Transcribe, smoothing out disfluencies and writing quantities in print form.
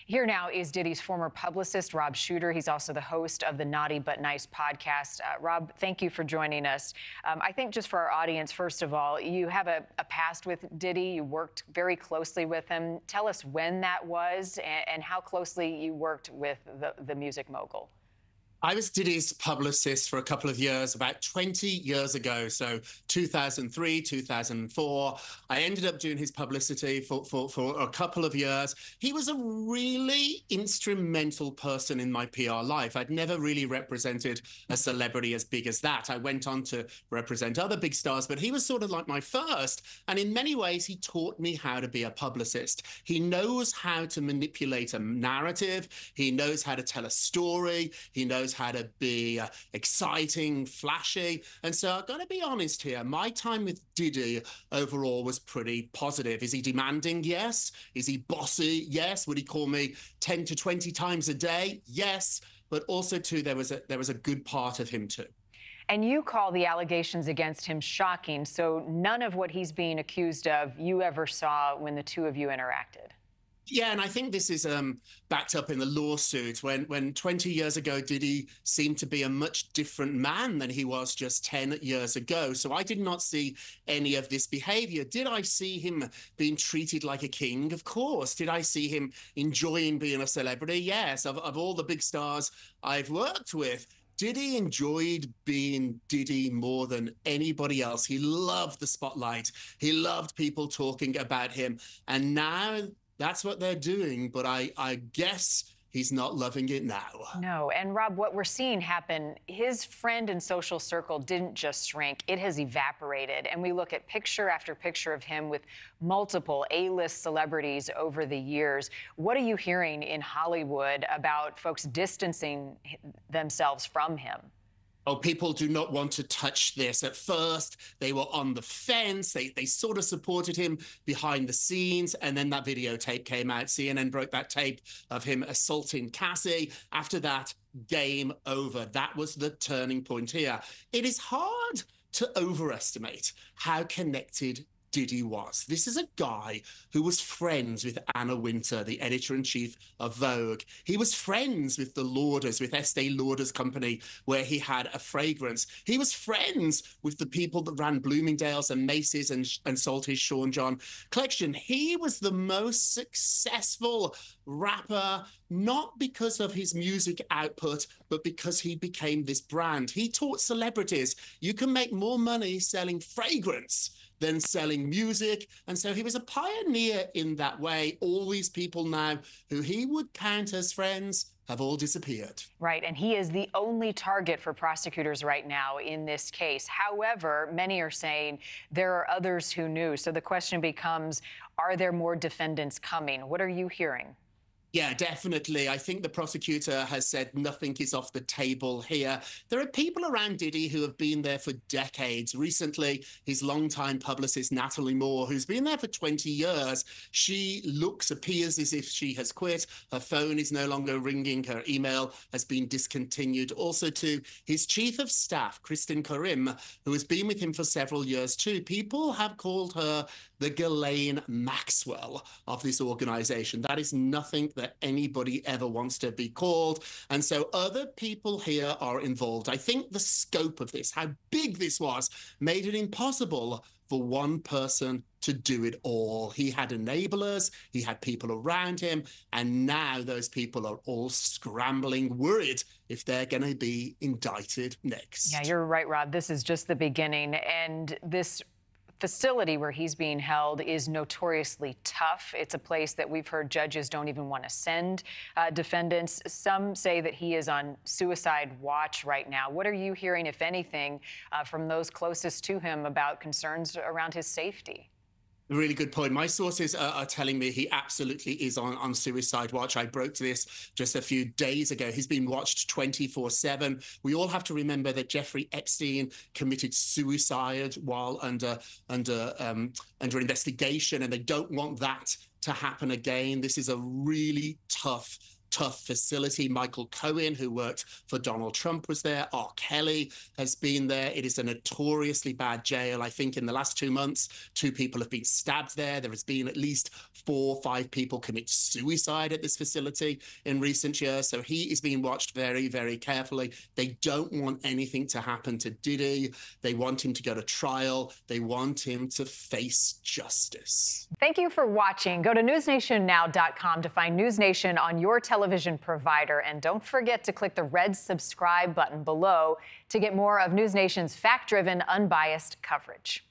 Here now is Diddy's former publicist, Rob Shuter. He's also the host of the Naughty But Nice podcast. Rob, thank you for joining us. I think just for our audience, first of all, you have a past with Diddy. You worked very closely with him. Tell us when that was and how closely you worked with the music mogul. I was Diddy's publicist for a couple of years, about 20 years ago. So 2003, 2004. I ended up doing his publicity for a couple of years. He was a really instrumental person in my PR life. I'd never really represented a celebrity as big as that. I went on to represent other big stars, but he was sort of like my first. And in many ways, he taught me how to be a publicist. He knows how to manipulate a narrative. He knows how to tell a story. He knows how to be exciting, flashy. And so I've got to be honest here. My time with Diddy overall was pretty positive. Is he demanding? Yes. Is he bossy? Yes. Would he call me 10 to 20 times a day? Yes. But also, too, there was a good part of him, too. And you call the allegations against him shocking. So none of what he's being accused of you ever saw when the two of you interacted. Yeah, and I think this is backed up in the lawsuit when 20 years ago, Diddy seemed to be a much different man than he was just 10 years ago. So I did not see any of this behavior. Did I see him being treated like a king? Of course. Did I see him enjoying being a celebrity? Yes. Of all the big stars I've worked with, Diddy enjoyed being Diddy more than anybody else. He loved the spotlight. He loved people talking about him. And now that's what they're doing, but I guess he's not loving it now. No, and Rob, what we're seeing happen, his friend and social circle didn't just shrink, it has evaporated. And we look at picture after picture of him with multiple A-list celebrities over the years. What are you hearing in Hollywood about folks distancing themselves from him? Oh, people do not want to touch this. At first, they were on the fence. They sort of supported him behind the scenes. And then that videotape came out. CNN broke that tape of him assaulting Cassie. After that, game over. That was the turning point here. It is hard to overestimate how connected Diddy was. This is a guy who was friends with Anna Wintour, the editor-in-chief of Vogue. He was friends with the Lauders, with Estee Lauder's company, where he had a fragrance. He was friends with the people that ran Bloomingdale's and Macy's and sold his Sean John collection. He was the most successful rapper, not because of his music output, but because he became this brand. He taught celebrities you can make more money selling fragrance than selling music. And so he was a pioneer in that way. All these people now who he would count as friends have all disappeared. Right, and he is the only target for prosecutors right now in this case. However, many are saying there are others who knew. So the question becomes, are there more defendants coming? What are you hearing? Yeah, definitely. I think the prosecutor has said nothing is off the table here. There are people around Diddy who have been there for decades. Recently, his longtime publicist, Natalie Moore, who's been there for 20 years, she appears as if she has quit. Her phone is no longer ringing. Her email has been discontinued. Also, to his chief of staff, Kristen Karim, who has been with him for several years too. People have called her the Ghislaine Maxwell of this organization. That is nothing that anybody ever wants to be called. And so other people here are involved. I think the scope of this, how big this was, made it impossible for one person to do it all. He had enablers, he had people around him, and now those people are all scrambling, worried if they're going to be indicted next. Yeah, you're right, Rob. This is just the beginning. And this facility where he's being held is notoriously tough. It's a place that we've heard judges don't even want to send defendants. Some say that he is on suicide watch right now. What are you hearing, if anything, from those closest to him about concerns around his safety? Really good point. My sources are telling me he absolutely is on suicide watch. I broke this just a few days ago. He's been watched 24/7. We all have to remember that Jeffrey Epstein committed suicide while under investigation, and they don't want that to happen again. This is a really tough tough facility. Michael Cohen, who worked for Donald Trump, was there. R. Kelly has been there. It is a notoriously bad jail. I think in the last 2 months, 2 people have been stabbed there. There has been at least 4 or 5 people commit suicide at this facility in recent years. So he is being watched very, very carefully. They don't want anything to happen to Diddy. They want him to go to trial. They want him to face justice. Thank you for watching. Go to newsnationnow.com to find News Nation on your television provider. And don't forget to click the red subscribe button below to get more of News Nation's fact-driven, unbiased coverage.